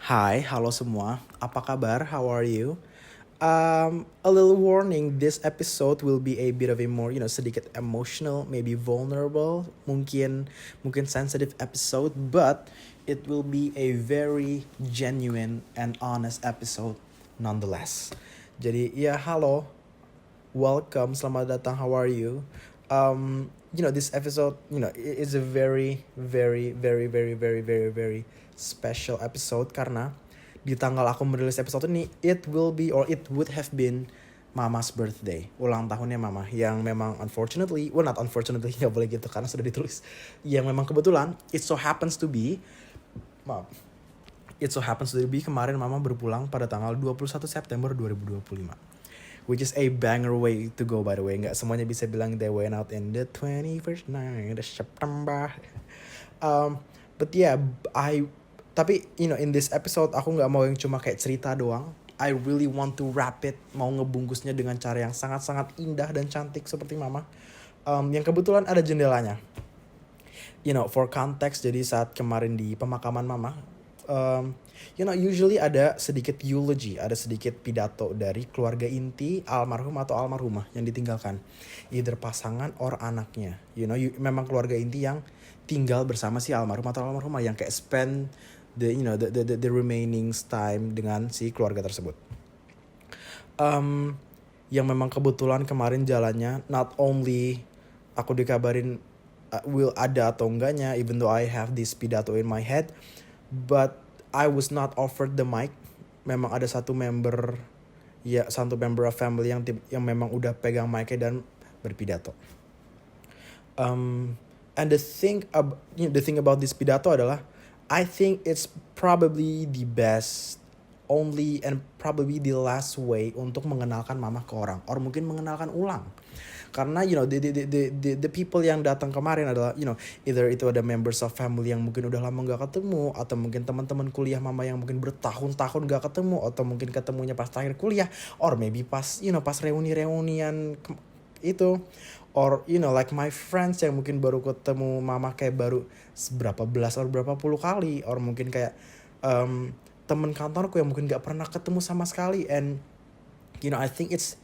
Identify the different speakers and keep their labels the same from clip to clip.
Speaker 1: Hai, halo semua. Apa kabar? How are you? A little warning, this episode will be a bit of a more, sedikit emotional, maybe vulnerable, mungkin sensitive episode, but it will be a very genuine and honest episode nonetheless. Jadi, ya halo, welcome, selamat datang. How are you? This episode, is a very, very, very, very, very, very, very special episode karena di tanggal aku merilis episode ini, it will be or it would have been Mama's birthday, ulang tahunnya Mama, yang memang unfortunately, well not unfortunately, nggak boleh gitu karena sudah ditulis, yang memang kebetulan, it so happens to be, maaf, it so happens to be kemarin Mama berpulang pada tanggal 21 September 2025. Which is a banger way to go by the way. Nggak semuanya bisa bilang they went out in the 21st night of September. But yeah, tapi in this episode aku nggak mau yang cuma kayak cerita doang. I really want to wrap it, mau ngebungkusnya dengan cara yang sangat-sangat indah dan cantik seperti Mama. Yang kebetulan ada jendelanya. For context, jadi saat kemarin di pemakaman Mama, usually ada sedikit eulogy, ada sedikit pidato dari keluarga inti almarhum atau almarhumah yang ditinggalkan, either pasangan or anaknya. Memang keluarga inti yang tinggal bersama si almarhum atau almarhumah yang kayak spend the remaining time dengan si keluarga tersebut. Yang memang kebetulan kemarin jalannya, not only aku dikabarin will ada atau enggaknya, even though I have this pidato in my head, but I was not offered the mic. Memang ada satu member of family yang memang udah pegang mic-nya dan berpidato. And the thing about this pidato adalah, I think it's probably the best, only and probably the last way untuk mengenalkan Mama ke orang, or mungkin mengenalkan ulang. Karena the people yang datang kemarin adalah either itu ada members of family yang mungkin udah lama gak ketemu, atau mungkin teman-teman kuliah Mama yang mungkin bertahun-tahun gak ketemu, atau mungkin ketemunya pas terakhir kuliah, or maybe pas pas reunian itu, or like my friends yang mungkin baru ketemu Mama kayak baru berapa belas or berapa puluh kali, or mungkin kayak temen kantorku yang mungkin gak pernah ketemu sama sekali. And I think it's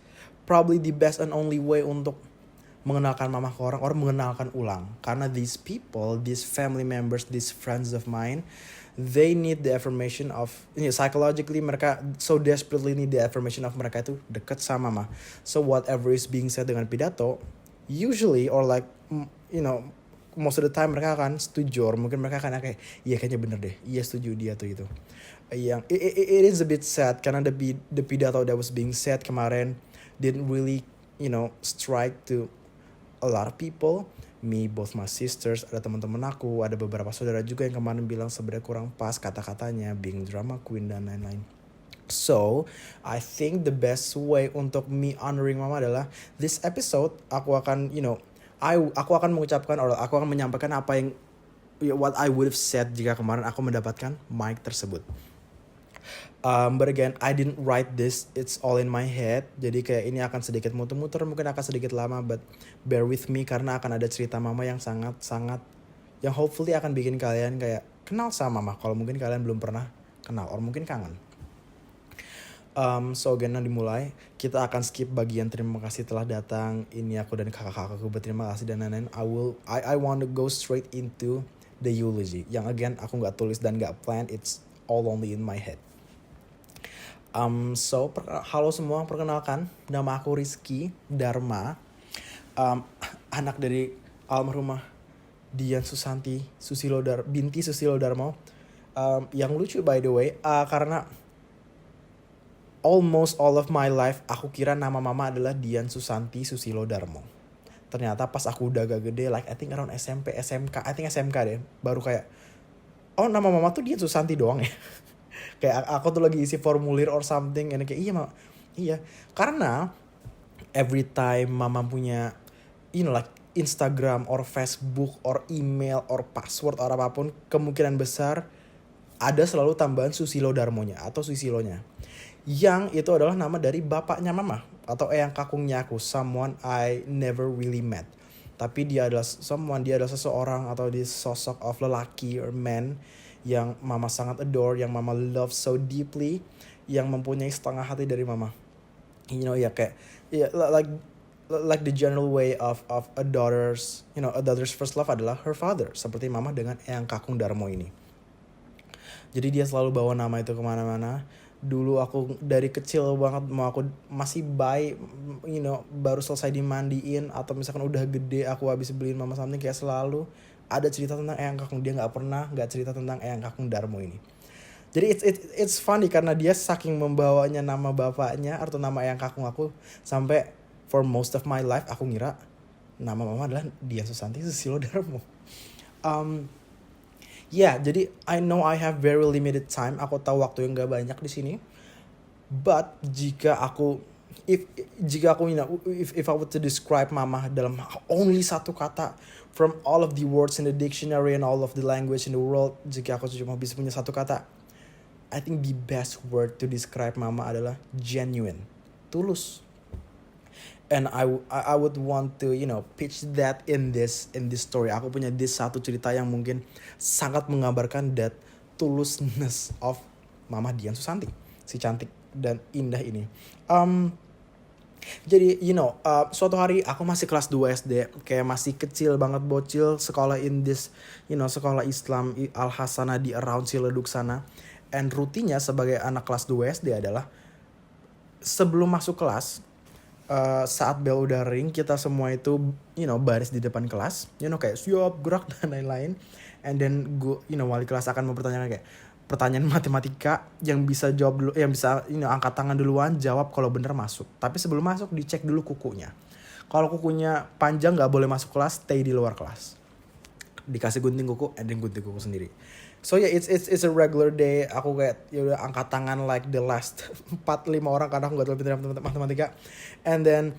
Speaker 1: probably the best and only way untuk mengenalkan Mama ke orang, or mengenalkan ulang. Karena these people, these family members, these friends of mine, they need the affirmation of, psychologically mereka so desperately need the affirmation of mereka itu deket sama Mama. So whatever is being said dengan pidato, usually or like, most of the time mereka akan setuju, or mungkin mereka akan kayak, iya kayaknya bener deh, iya setuju dia tuh itu. Yang it is a bit sad karena the pidato that was being said kemarin didn't really, strike to a lot of people. Me, both my sisters, ada teman-teman aku, ada beberapa saudara juga yang kemarin bilang sebenarnya kurang pas kata-katanya, being drama queen dan lain-lain. So, I think the best way untuk me honoring Mama adalah this episode aku akan, aku akan mengucapkan, or aku akan menyampaikan apa yang what I would have said jika kemarin aku mendapatkan mic tersebut. But again, I didn't write this, it's all in my head. Jadi kayak ini akan sedikit muter-muter, mungkin akan sedikit lama, but bear with me karena akan ada cerita Mama yang sangat-sangat, yang hopefully akan bikin kalian kayak kenal sama Mama, kalau mungkin kalian belum pernah kenal, or mungkin kangen. So again, dimulai. Kita akan skip bagian terima kasih telah datang, ini aku dan kakak-kakakku berterima kasih dan lain-lain. I want to go straight into the eulogy, yang again aku gak tulis dan gak plan, it's all only in my head. Halo semua, perkenalkan, nama aku Rizky Dharma, anak dari almarhumah Dian Susanti binti Susilo Darmo. Yang lucu by the way, karena almost all of my life aku kira nama Mama adalah Dian Susanti Susilo Darmo. Ternyata pas aku udah agak gede, like I think around SMP, SMK, I think SMK deh, baru kayak, oh nama Mama tuh Dian Susanti doang ya. Kayak aku tuh lagi isi formulir or something, and kayak iya, karena every time Mama punya like Instagram or Facebook or email or password or apapun, kemungkinan besar ada selalu tambahan Susilo Darmonya atau Susilonya, yang itu adalah nama dari bapaknya Mama atau eyang kakungnya aku, someone I never really met. Tapi dia adalah seseorang atau dia sosok of lelaki or man yang mama sangat adore, yang mama love so deeply, yang mempunyai setengah hati dari mama. Ya kayak like the general way of a daughter's a daughter's first love adalah her father, seperti mama dengan Eyang Kakung Darmo ini. Jadi dia selalu bawa nama itu kemana-mana. Dulu aku dari kecil banget, mau aku masih bayi, baru selesai dimandiin atau misalkan udah gede aku habis beliin mama something, kayak selalu ada cerita tentang Eyang Kakung. Dia nggak cerita tentang Eyang Kakung Darmo ini. Jadi it's funny karena dia saking membawanya nama bapaknya atau nama Eyang Kakung aku, sampai for most of my life aku ngira nama mama adalah Dian Susanti Susilo Darmo. Jadi I know I have very limited time. Aku tahu waktu yang gak banyak di sini. But jika aku if I were to describe mama dalam only satu kata from all of the words in the dictionary and all of the language in the world, jika aku cuma bisa punya satu kata, I think the best word to describe mama adalah genuine, tulus. And I would want to pitch that in this story. Aku punya satu cerita yang mungkin sangat menggambarkan that tulusness of Mama Dian Susanti, si cantik dan indah ini. Jadi suatu hari aku masih kelas 2 SD, kayak masih kecil banget, bocil, sekolah in this sekolah Islam Al Hasanah di around Ciledug sana. And rutinnya sebagai anak kelas 2 SD adalah sebelum masuk kelas, saat bel udah ring, kita semua itu baris di depan kelas, kayak siap gerak dan lain-lain. And then wali kelas akan mempertanyakan kayak pertanyaan matematika, yang bisa jawab dulu, yang bisa angkat tangan duluan, jawab kalau bener masuk. Tapi sebelum masuk dicek dulu kukunya. Kalau kukunya panjang nggak boleh masuk kelas, stay di luar kelas. Dikasih gunting kuku, and then gunting kuku sendiri. So it's a regular day. Aku kayak udah angkat tangan like the last 4-5 orang karena aku gak terlalu pintar matematika. And then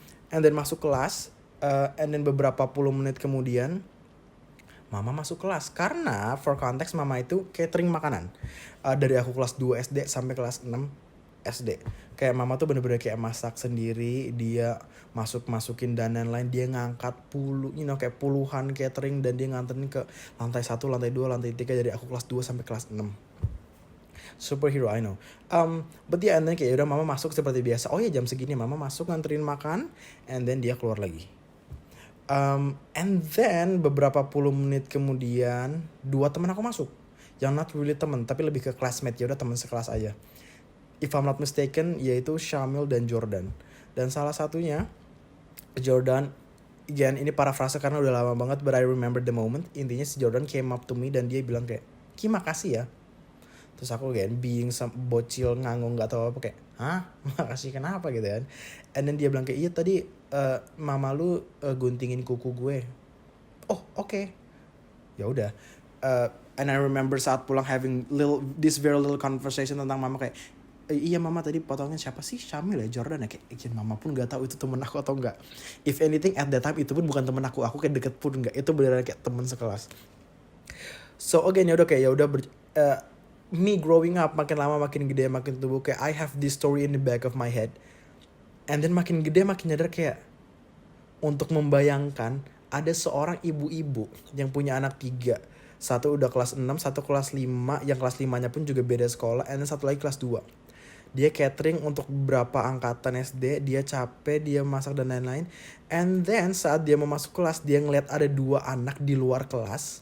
Speaker 1: masuk kelas. And then beberapa puluh menit kemudian mama masuk kelas. Karena for context mama itu catering makanan. Dari aku kelas 2 SD sampai kelas 6 SD. Kayak mama tuh bener-bener kayak masak sendiri. Dia masukin dan lain-lain. Dia ngangkat kayak puluhan catering. Dan dia nganterin ke lantai 1, lantai 2, lantai 3. Dari aku kelas 2 sampai kelas 6. Superhero, I know. But and then kayak udah mama masuk seperti biasa. Oh ya jam segini mama masuk nganterin makan. And then dia keluar lagi. And then beberapa puluh menit kemudian 2 teman aku masuk. Yang not really teman, tapi lebih ke classmate. Ya udah teman sekelas aja. If I'm not mistaken, yaitu Syamil dan Jordan. Dan salah satunya, Jordan, again ini parafrase karena udah lama banget, but I remember the moment. Intinya si Jordan came up to me dan dia bilang kayak, Ki makasih ya. Terus aku kayak being bocil nganggung gak tahu apa, kayak, hah? Makasih kenapa gitu kan. And then dia bilang kayak, iya tadi mama lu guntingin kuku gue. Oh oke. Ya udah. And I remember saat pulang having this very little conversation tentang mama kayak, iya mama tadi potongnya siapa sih, Syamil ya, Jordan ya, kayak mama pun gak tahu itu temen aku atau enggak. If anything at that time itu pun bukan temen aku kayak deket pun enggak, itu beneran kayak temen sekelas. So again ya udah me growing up, makin lama makin gede makin tumbuh, kayak I have this story in the back of my head. And then makin gede makin nyadar kayak untuk membayangkan ada seorang ibu-ibu yang punya anak 3. Satu udah kelas 6, satu kelas 5, yang kelas 5-nya pun juga beda sekolah, and then satu lagi kelas 2. Dia catering untuk beberapa angkatan SD, dia capek, dia masak dan lain-lain. And then saat dia mau masuk kelas, dia ngeliat ada 2 anak di luar kelas,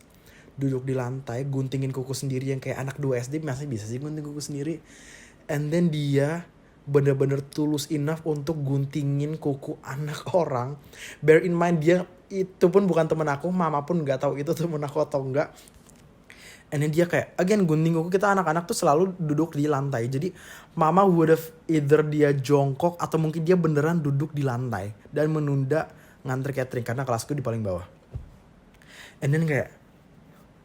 Speaker 1: duduk di lantai, guntingin kuku sendiri, yang kayak anak 2 SD masih bisa sih gunting kuku sendiri. And then dia bener-bener tulus enough untuk guntingin kuku anak orang. Bear in mind dia itu pun bukan temen aku, mama pun gak tahu itu temen aku atau enggak. And then dia kayak, again gunting kuku, kita anak-anak tuh selalu duduk di lantai. Jadi mama would have either dia jongkok atau mungkin dia beneran duduk di lantai dan menunda nganter catering karena kelasku di paling bawah. And then kayak,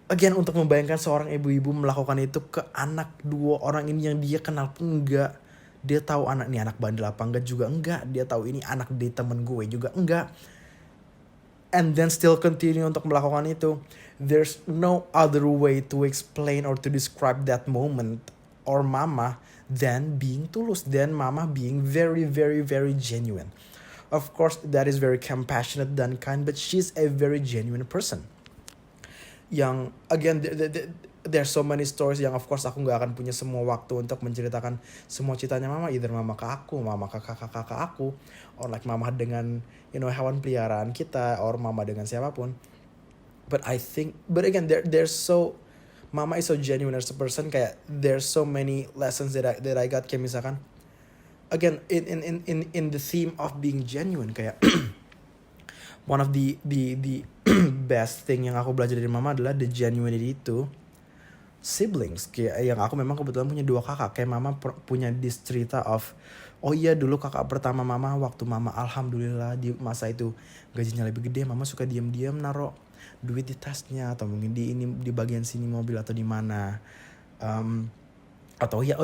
Speaker 1: again untuk membayangkan seorang ibu-ibu melakukan itu ke anak 2 orang ini yang dia kenal pun enggak. Dia tahu anak ini anak bandel apa enggak juga enggak. Dia tahu ini anak dari temen gue juga enggak. And then still continue untuk melakukan itu. There's no other way to explain or to describe that moment or mama than being tulus, than mama being very, very, very genuine. Of course, that is very compassionate dan kind, but she's a very genuine person. Yang, again, there's so many stories yang of course aku nggak akan punya semua waktu untuk menceritakan semua ceritanya mama, either mama ke aku, mama ke kakak-kakak aku, or like mama dengan hewan peliharaan kita, or mama dengan siapapun. But I think, but again, there's so, mama is so genuine as a person, kayak there's so many lessons that I got, kayak misalkan again in the theme of being genuine, kayak one of the best thing yang aku belajar dari mama adalah the genuinity itu siblings. Kayak yang aku memang kebetulan punya 2 kakak, kayak mama punya this cerita of, oh iya dulu kakak pertama mama, waktu mama alhamdulillah di masa itu gajinya lebih gede, mama suka diam-diam naruh duit di tasnya, atau mungkin di bagian sini mobil atau di mana. Atau ya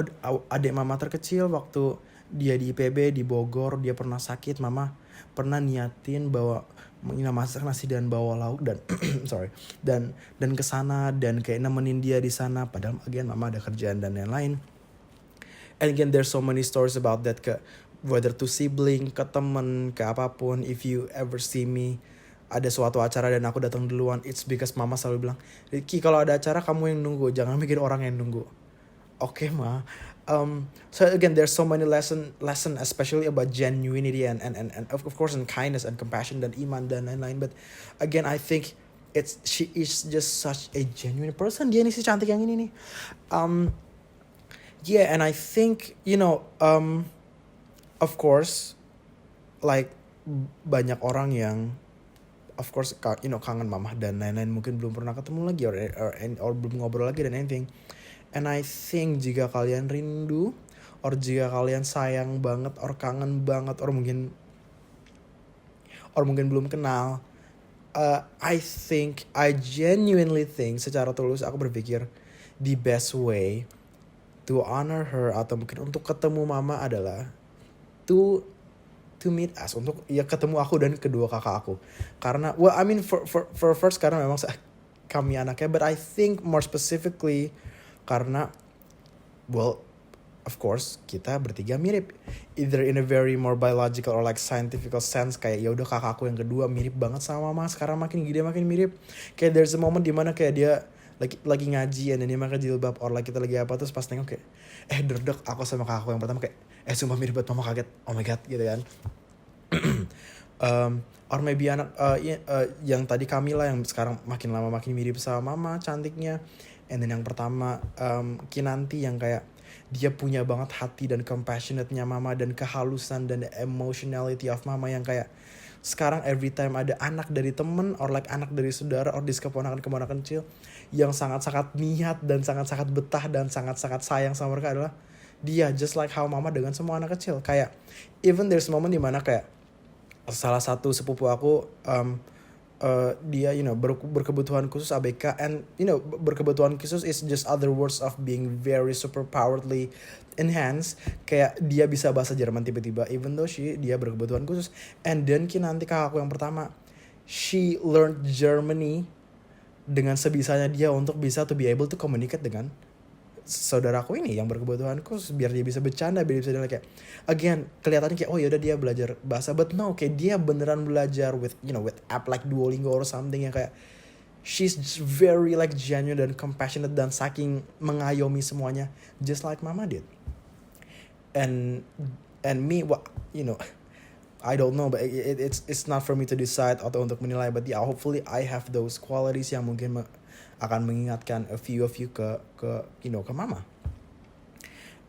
Speaker 1: adik mama terkecil waktu dia di IPB di Bogor, dia pernah sakit, mama pernah niatin bawa masak nasi dan bawa lauk dan sorry dan kesana dan kayak nemenin dia di sana, padahal again mama ada kerjaan dan lain-lain. And again there's so many stories about that, ke whether to sibling, ke temen, ke apapun. If you ever see me ada suatu acara dan aku datang duluan, it's because mama selalu bilang, Ricky kalau ada acara kamu yang nunggu, jangan bikin orang yang nunggu. Okay ma. So again there's so many lesson especially about genuinity and of course and kindness and compassion dan iman dan lain-lain. But again I think she is just such a genuine person. Dia nih si cantik yang ini nih. Yeah, and I think of course like banyak orang yang of course kangen mama dan lain-lain, mungkin belum pernah ketemu lagi or belum ngobrol lagi dan anything. And I think jika kalian rindu, or jika kalian sayang banget, or kangen banget, or mungkin belum kenal, I genuinely think, secara tulus aku berpikir the best way to honor her atau mungkin untuk ketemu mama adalah to meet us, untuk ketemu aku dan kedua kakak aku. Karena well I mean for first karena memang kami anaknya, but I think more specifically karena well of course kita bertiga mirip, either in a very more biological or like scientific sense, kayak ya udah kakakku yang kedua mirip banget sama mama, sekarang makin gede makin mirip. Kayak there's a moment dimana kayak dia lagi ngaji dan dia pakai jilbab, or like kita lagi apa, terus pas nengok kayak derdek aku sama kakakku yang pertama, kayak sumpah mirip banget, mama kaget, oh my god gitu kan. Or maybe anak yang tadi Camila yang sekarang makin lama makin mirip sama mama cantiknya. And then yang pertama Kinanti yang kayak dia punya banget hati dan compassionate-nya mama, dan kehalusan dan emotionality of mama yang kayak sekarang every time ada anak dari temen or like anak dari saudara or dis keponakan kecil yang sangat-sangat niat dan sangat-sangat betah dan sangat-sangat sayang sama mereka adalah dia, just like how mama dengan semua anak kecil. Kayak even there's moment dimana kayak salah satu sepupu aku dia berkebutuhan khusus ABK, and berkebutuhan khusus is just other words of being very super powerfully enhanced. Kayak dia bisa bahasa Jerman tiba-tiba even though dia berkebutuhan khusus. And then nanti kakakku yang pertama, she learned Germany dengan sebisanya dia untuk bisa to be able to communicate dengan saudaraku ini yang berkebutuhan khusus, biar dia bisa bercanda, biar dia bisa kayak again kelihatannya kayak oh yaudah dia belajar bahasa, but no, kayak dia beneran belajar with app like Duolingo or something, yang kayak she's very like genuine dan compassionate dan saking mengayomi semuanya, just like mama did. And me, what I don't know, but it's not for me to decide atau untuk menilai, but yeah, hopefully I have those qualities yang mungkin akan mengingatkan a few of you ke mama.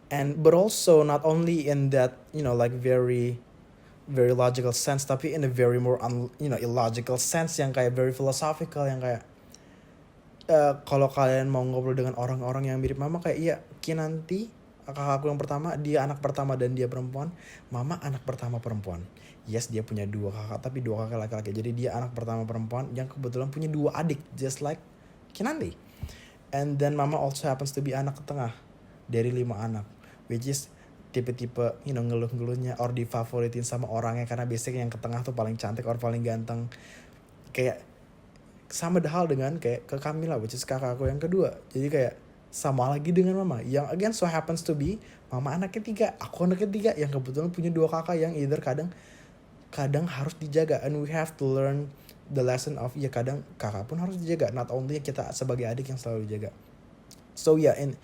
Speaker 1: And but also not only in that like very very logical sense, tapi in a very more illogical sense yang kayak very philosophical, yang kayak kalau kalian mau ngobrol dengan orang-orang yang mirip mama, kayak iya Kinanti kakakku yang pertama, dia anak pertama dan dia perempuan, mama anak pertama perempuan. Yes, dia punya 2 kakak tapi 2 kakak laki-laki, jadi dia anak pertama perempuan yang kebetulan punya 2 adik, just like Kinanti. And then mama also happens to be anak ketengah dari 5 anak, which is tipe-tipe ngeluh-ngeluhnya or difavoritin sama orangnya, karena biasanya yang ketengah tuh paling cantik or paling ganteng. Kayak sama hal dengan kayak ke Camila, which is kakakku yang kedua. Jadi kayak sama lagi dengan mama yang again so happens to be mama anak ketiga, aku anak ketiga yang kebetulan punya 2 kakak yang either kadang harus dijaga, and we have to learn the lesson of kadang kakak pun harus dijaga, not only kita sebagai adik yang selalu dijaga. So yeah, and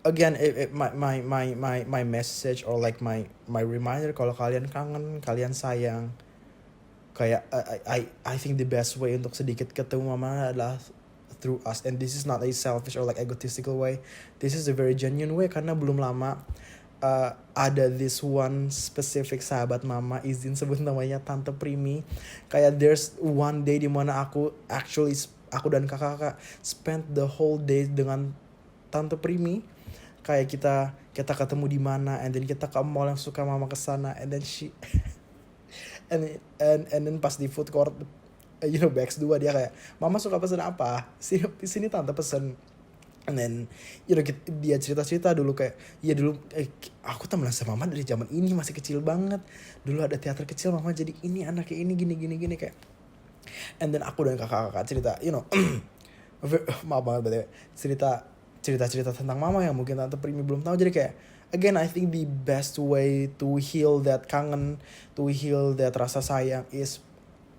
Speaker 1: again, my message or like my reminder, kalau kalian kangen, kalian sayang, kayak I think the best way untuk sedikit ketemu mama adalah through us. And this is not a selfish or like egotistical way, this is a very genuine way, karena belum lama ada this one specific sahabat mama, izin sebut namanya Tante Primi. Kayak there's one day dimana aku dan kakak spend the whole day dengan Tante Primi. Kayak kita ketemu di mana, and then kita ke mall yang suka mama kesana, and then and then pas di food court, Bex 2, dia kayak, mama suka pesen apa, sini tante pesen. And then dia cerita dulu kayak, ya dulu aku temenan sama mama dari zaman ini masih kecil banget, dulu ada teater kecil mama jadi ini anaknya ini gini kayak. And then aku dan kakak cerita, maaf banget btw, cerita tentang mama yang mungkin Tante Primi belum tahu. Jadi kayak, again, I think the best way to heal that kangen, to heal that rasa sayang is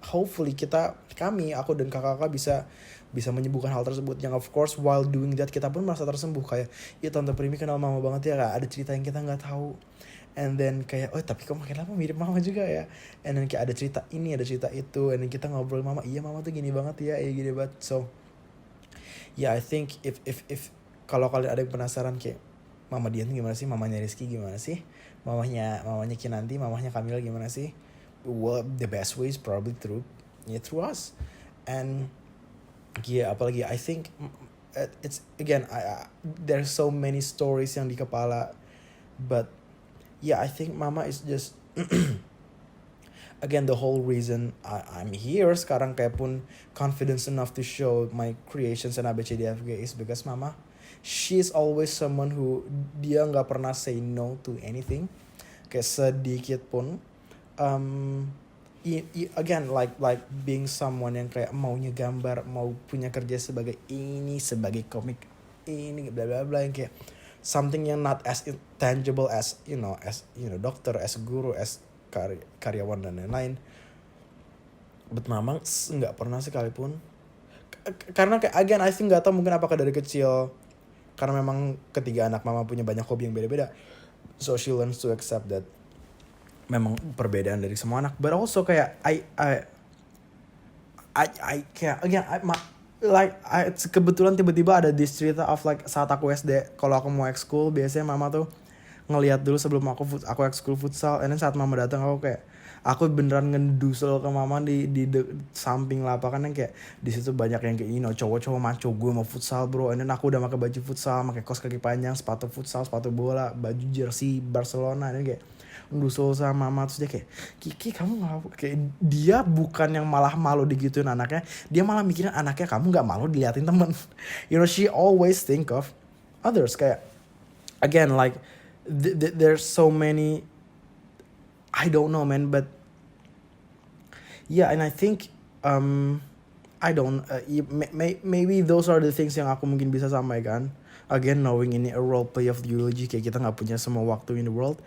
Speaker 1: hopefully aku dan kakak bisa menyembuhkan hal tersebut. Yang of course while doing that kita pun merasa tersembuh, kayak, ya Tante Primi kenal mama banget ya, ada cerita yang kita nggak tahu. And then kayak, oh tapi kok makin lama mirip mama juga ya. And then kayak ada cerita ini, ada cerita itu, and then kita ngobrol mama, iya mama tuh gini banget ya, gini banget. So yeah, I think if kalau kalian ada yang penasaran kayak mama Dian gimana sih, mamanya Rizky gimana sih, mamanya Kinanti, mamanya Kamila gimana sih, well the best way is probably through us. And yeah, apalagi I think it's again there's so many stories yang di kepala, but yeah, I think mama is just again the whole reason I'm here sekarang, kayak pun confidence enough to show my creations and ABCDFG is because mama, she's always someone who dia nggak pernah say no to anything, kayak sedikit pun. Again like being someone yang kayak maunya gambar, mau punya kerja sebagai komik ini bla bla bla, yang kayak something yang not as tangible as dokter, as guru, as karyawan dan lain-lain. But mama nggak pernah sekalipun, karena kayak again I think nggak tahu, mungkin apakah dari kecil karena memang ketiga anak mama punya banyak hobi yang beda-beda, so she learns to accept that memang perbedaan dari semua anak. But also kayak I kayak again kebetulan tiba-tiba ada this cerita of like saat aku SD, kalau aku mau ekskul biasanya mama tuh ngelihat dulu sebelum aku ekskul futsal, and then saat mama datang aku beneran ngedusel ke mama di samping lapangan, yang kayak di situ banyak yang kayak cowok-cowok maco, gue mau futsal bro, and then aku udah pakai baju futsal, pakai kaos kaki panjang, sepatu futsal, sepatu bola, baju jersey Barcelona, dan kayak ngedusel sama mama. Terus dia kayak, Kiki kamu nggak, kayak dia bukan yang malah malu digituin anaknya, dia malah mikirin anaknya kamu nggak malu diliatin temen. She always think of others. Kayak again like there's so many, I don't know man, but yeah, and I think I don't maybe those are the things yang aku mungkin bisa sampaikan. Again, knowing ini a role play of the eulogy, kayak kita nggak punya semua waktu in the world.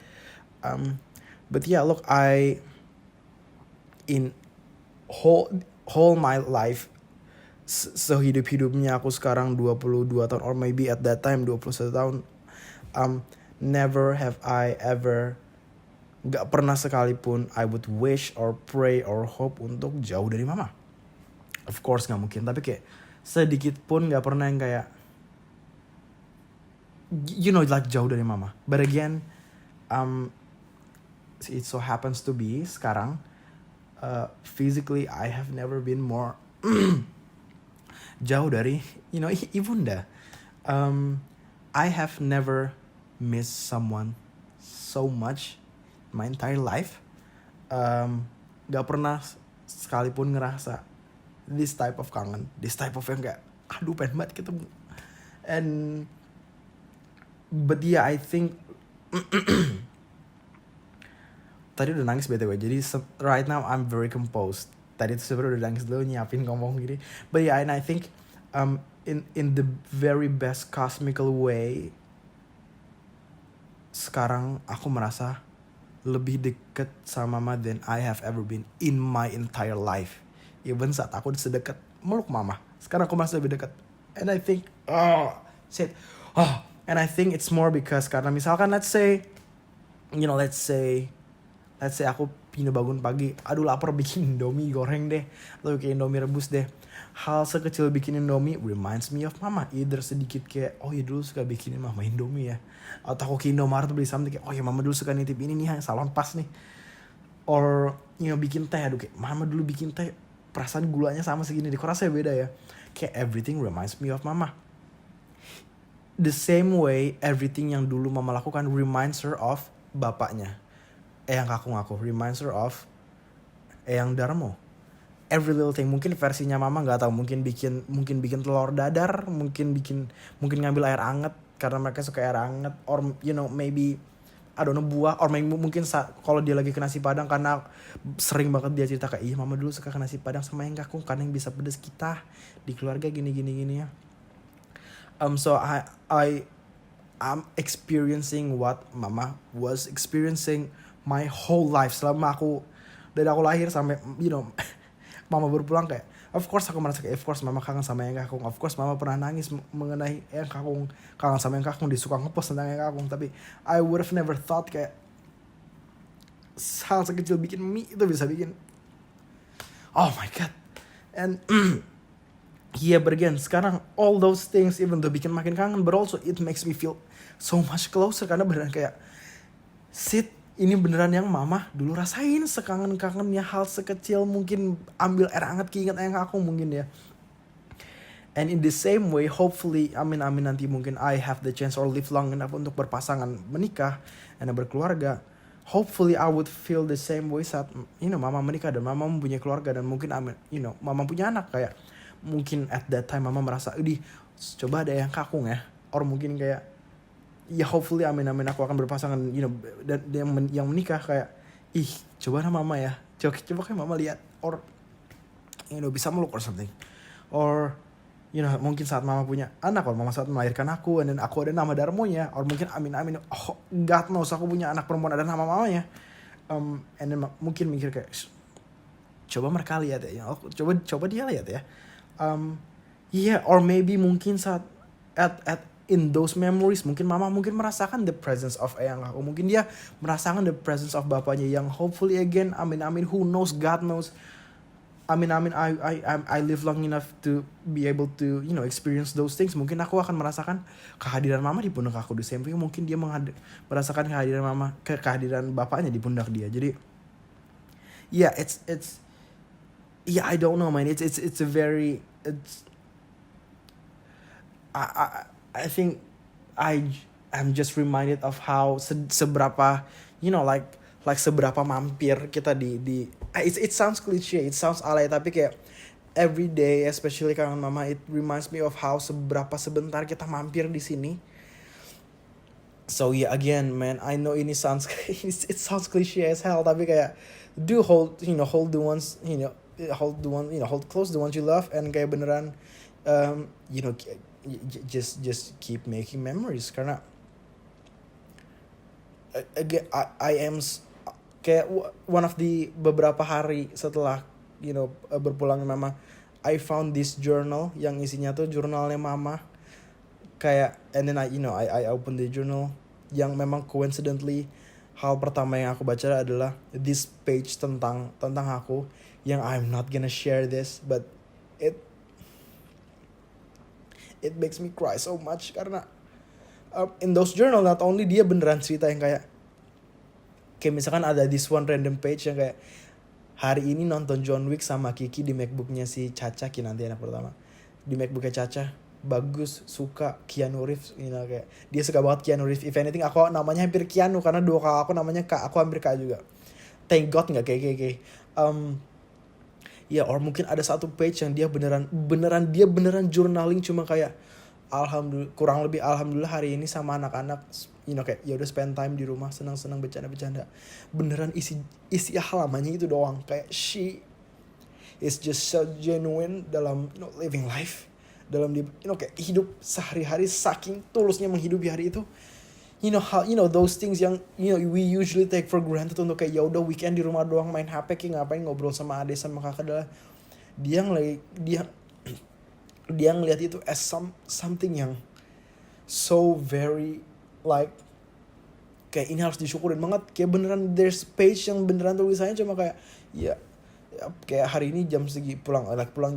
Speaker 1: But yeah, look, I in whole my life, sehidup-hidupnya aku sekarang 22 tahun, or maybe at that time 21 tahun, never have I ever, gak pernah sekalipun I would wish or pray or hope untuk jauh dari mama. Of course gak mungkin, tapi kayak sedikit pun gak pernah yang kayak like jauh dari mama. But again, it so happens to be sekarang physically I have never been more jauh dari ibunda. I have never missed someone so much my entire life. Gak pernah sekalipun ngerasa this type of kangen, this type of yang kayak aduh pengen banget ketemu. But yeah, I think tadi udah nangis btw, jadi right now I'm very composed. Tadi tuh sebenernya udah nangis dulu nyiapin ngomong gini. But yeah, and I think in the very best cosmical way, sekarang aku merasa lebih deket sama mama than I have ever been in my entire life. Even saat aku sedekat meluk mama, sekarang aku merasa lebih dekat. And I think Sit. Oh, and I think it's more because karena misalkan let's say aku bangun pagi, aduh lapar bikin Indomie goreng deh, atau bikin Indomie rebus deh. Hal sekecil bikin Indomie reminds me of mama. Either sedikit kayak, oh ya dulu suka bikinin mama Indomie ya. Atau aku ke Indomaret beli something kayak, oh ya mama dulu suka nitip ini nih, salon pas nih. Or bikin teh, aduh kayak mama dulu bikin teh, perasaan gulanya sama segini deh, kok rasanya beda ya. Kayak everything reminds me of mama. The same way everything yang dulu mama lakukan reminds her of bapaknya. Eyang kakung aku reminds her of Eyang Darmo. Every little thing, mungkin versinya mama nggak tahu, mungkin bikin telur dadar, mungkin ngambil air anget karena mereka suka air anget, or maybe I don't know buah, or mungkin kalau dia lagi ke nasi padang karena sering banget dia cerita kayak, iya mama dulu suka ke nasi padang sama Eyang kakung karena yang bisa pedes kita di keluarga gini ya. So I'm experiencing what mama was experiencing my whole life selama dari aku lahir sampai mama berpulang kayak, of course aku merasa kayak, of course mama kangen sama Eyang kakung, of course mama pernah nangis mengenai Eyang kakung, kangen sama Eyang kakung, disuka ngepost tentang Eyang kakung, tapi I would have never thought kayak hal sekecil bikin mie itu bisa bikin, oh my god. And yeah, but again, sekarang all those things even though bikin makin kangen, but also it makes me feel so much closer karena beneran kayak, ini beneran yang mama dulu rasain, sekangen-kangennya hal sekecil mungkin ambil air hangat keinget Eyang kakung mungkin ya. And in the same way, hopefully, amin nanti mungkin I have the chance or live long enough untuk berpasangan, menikah, dan berkeluarga. Hopefully I would feel the same way saat mama menikah dan mama mempunyai keluarga dan mungkin mama punya anak, kayak mungkin at that time mama merasa, coba ada Eyang kakung ya, or mungkin kayak, ya hopefully amin aku akan berpasangan dan yang menikah kayak, coba mama ya, coba kayak mama lihat, or bisa meluk or something, or mungkin saat mama punya anak, or mama saat melahirkan aku dan aku ada nama Darmonya, or mungkin amin oh God knows aku punya anak perempuan ada nama mamanya, and then mungkin mikir kayak, coba mereka lihat ya, coba dia lihat ya, or maybe mungkin saat at in those memories mungkin mama merasakan the presence of Eyang aku, mungkin dia merasakan the presence of bapaknya yang hopefully again amin who knows, God knows, amin I live long enough to be able to experience those things, mungkin aku akan merasakan kehadiran mama di pundak aku, the same way mungkin dia merasakan kehadiran bapaknya di pundak dia. Jadi it's I don't know man, it's a very I think I'm just reminded of how seberapa like seberapa mampir kita di it sounds cliche, it sounds alay, tapi kayak every day especially kangen mama, it reminds me of how sebentar kita mampir di sini. So yeah, again man, I know ini sounds it sounds cliche as hell, tapi kayak do hold the ones hold close the ones you love, and kayak beneran just keep making memories karena again I am kayak one of the beberapa hari setelah berpulang mama, I found this journal yang isinya tuh jurnalnya mama, kayak and then I open the journal yang memang coincidentally hal pertama yang aku baca adalah this page tentang aku, yang I'm not gonna share this, but it makes me cry so much karena in those journal not only dia beneran cerita yang kayak misalkan ada this one random page yang kayak, hari ini nonton John Wick sama Kiki di MacBooknya si Caca, nanti anak pertama di MacBooknya Caca, bagus, suka Keanu Reeves, kayak dia suka banget Keanu Reeves, if anything aku namanya hampir Keanu karena dua kakak aku namanya Kak, aku hampir Kak juga, thank God nggak kayak or mungkin ada satu page yang dia beneran journaling, cuma kayak alhamdulillah hari ini sama anak-anak kayak ya udah spend time di rumah, senang-senang bercanda-bercanda, beneran isi halamannya itu doang, kayak she is just so genuine dalam living life, dalam dia kayak hidup sehari-hari, saking tulusnya menghidupi hari itu. How those things yang we usually take for granted untuk kayak ya udah weekend di rumah doang main HP, kayak ngapain ngobrol sama adik sama kakak, adalah dia ngeliat itu as something yang so very like kayak ini harus disyukurin banget, kayak beneran there's page yang beneran tulisannya cuma kayak ya, kayak hari ini jam segi pulang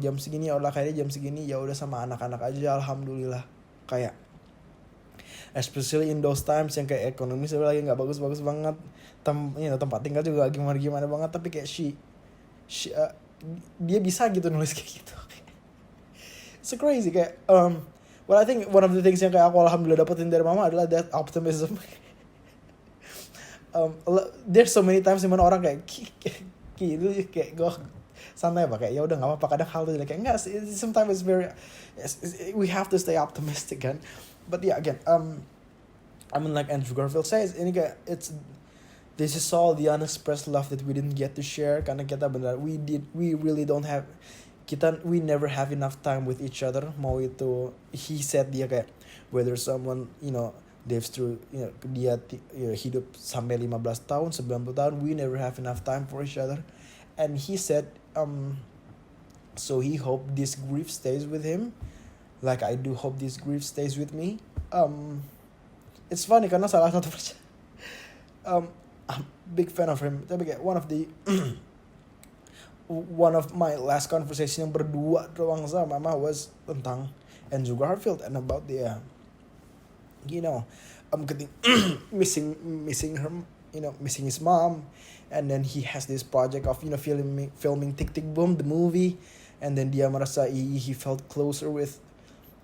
Speaker 1: jam segini, ya udah kayaknya jam segini, ya udah sama anak-anak aja alhamdulillah. Kayak especially in those times yang kayak ekonomi sebenarnya lagi nggak bagus-bagus banget, tempat tinggal juga gimana banget, tapi kayak dia bisa gitu nulis kayak gitu. So crazy kayak well I think one of the things yang kayak aku alhamdulillah dapetin dari mama adalah that optimism. There's so many times dimana orang kayak gitu kayak gue santai apa kayak ya udah nggak apa-apa, kadang hal itu kayak enggak sih, sometimes it's very we have to stay optimistic kan. But yeah again I mean like Andrew Garfield says ini kayak this is all the unexpressed love that we didn't get to share karena kita benar we really don't have, we never have enough time with each other. Mau itu he said dia kayak whether someone lives through dia hidup sampai 15 tahun 90 tahun, we never have enough time for each other. And he said so he hoped this grief stays with him like I do hope this grief stays with me. It's funny karena salah satu I'm big fan of him, tapi kayak one of my last conversation yang berdua doang sama mama was tentang Andrew Garfield and about the getting missing her, missing his mom. And then he has this project of filming Tick Tick Boom the movie, and then dia merasa he felt closer with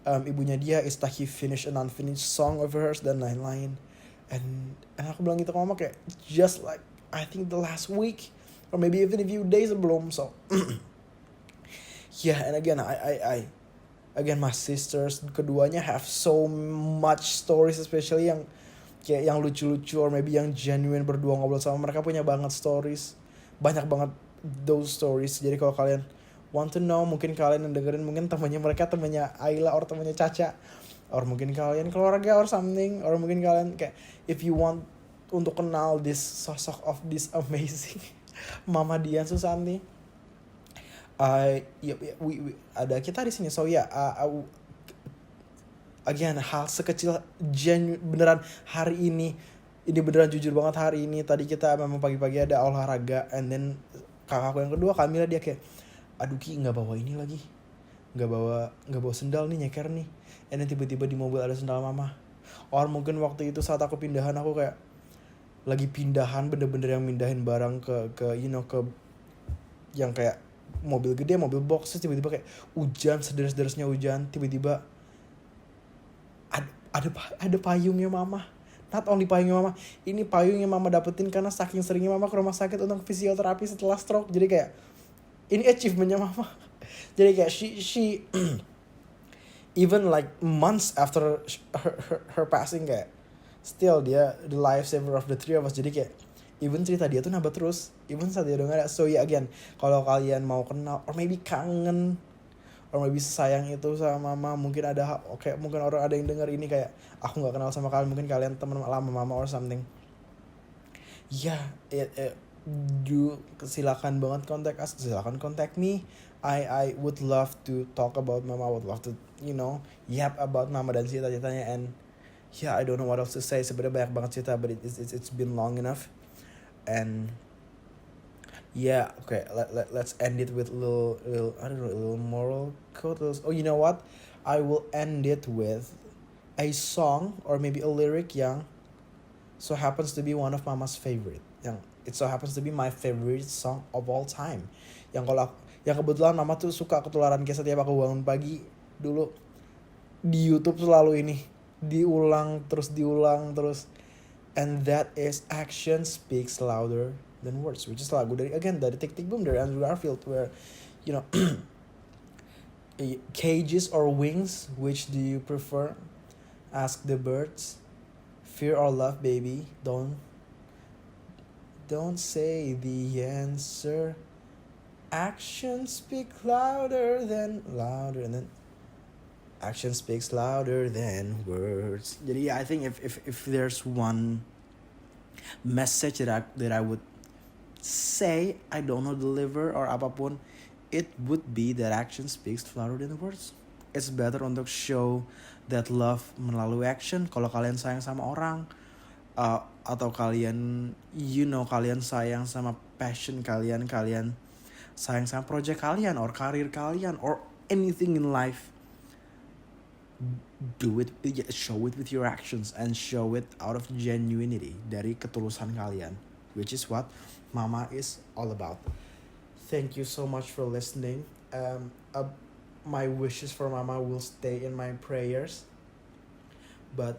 Speaker 1: ibunya dia. It's like he finished an unfinished song of hers dan lain-lain. And aku bilang gitu ke mama kayak just like I think the last week or maybe even a few days sebelum. So yeah, and again I again my sisters keduanya have so much stories, especially yang kayak yang lucu-lucu or maybe yang genuine berdua ngobrol sama mereka, punya banget stories, banyak banget those stories. Jadi kalau kalian want to know, mungkin kalian yang dengerin mungkin temannya mereka, temannya Ayla or temannya Caca, or mungkin kalian keluarga or something, or mungkin kalian kayak if you want untuk kenal this sosok of this amazing Mama Dian Susanti, we ada kita di sini. So yeah, again hal sekecil beneran hari ini beneran jujur banget, hari ini tadi kita memang pagi-pagi ada olahraga, and then kakakku yang kedua Kamila dia kayak aduh Ki nggak bawa ini lagi, nggak bawa sendal nih, nyeker nih. And then tiba-tiba di mobil ada sendal mama. Or mungkin waktu itu saat aku pindahan, aku kayak lagi pindahan bener-bener yang mindahin barang ke yang kayak mobil gede, mobil box, terus tiba-tiba kayak hujan, sederes-deresnya hujan, tiba-tiba ada payungnya mama. Not only payungnya mama, ini payungnya mama dapetin karena saking seringnya mama ke rumah sakit untuk fisioterapi setelah stroke. Jadi kayak ini achievementnya mama. Jadi kayak she even like months after her passing, kayak still dia the lifesaver of the three of us. Jadi kayak even cerita dia tuh nambah terus even saat dia udah gak ada. So yeah, again kalau kalian mau kenal or maybe kangen or maybe sayang itu sama mama, mungkin ada mungkin orang ada yang denger ini kayak aku nggak kenal sama kalian, mungkin kalian teman lama mama or something. Yeah, silakan banget contact us, silakan contact me. I would love to talk about mama, I would love to yap about mama dan cita-citanya. And yeah, I don't know what else to say, sebenarnya banyak banget cerita, but it's been long enough. And yeah, okay, let's end it with a little I don't know, a little moral quote. Oh, you know what, I will end it with a song or maybe a lyric yang so happens to be one of mama's favorite, yang it so happens to be my favorite song of all time, yang kebetulan mama tuh suka ketularan kayak setiap aku bangun pagi dulu di YouTube selalu ini diulang terus. And that is Action Speaks Louder Than Words, which is lagu dari Tick Tick Boom dari Andrew Garfield, where cages or wings, which do you prefer? Ask the birds. Fear or love, baby? Don't say the answer. Actions speak louder, and then action speaks louder than words. Jadi I think if there's one message that I would say, I don't know, deliver or apapun, it would be that action speaks louder than words. It's better untuk show that love melalui action. Kalau kalian sayang sama orang, atau kalian kalian sayang sama passion kalian, kalian sayang sama project kalian or karir kalian or anything in life, do it, show it with your actions and show it out of genuinity, dari ketulusan kalian, which is what Mama is all about. Thank you so much for listening. My wishes for Mama will stay in my prayers, but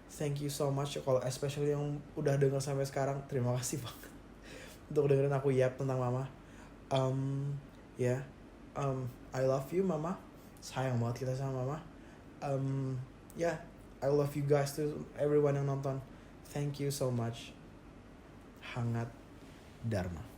Speaker 1: thank you so much. Kalau especially yang udah denger sampai sekarang, terima kasih banget untuk dengerin aku yap tentang Mama. I love you Mama. Sayang banget kita sama Mama. I love you guys too, everyone yang nonton. Thank you so much. Hangat Dharma.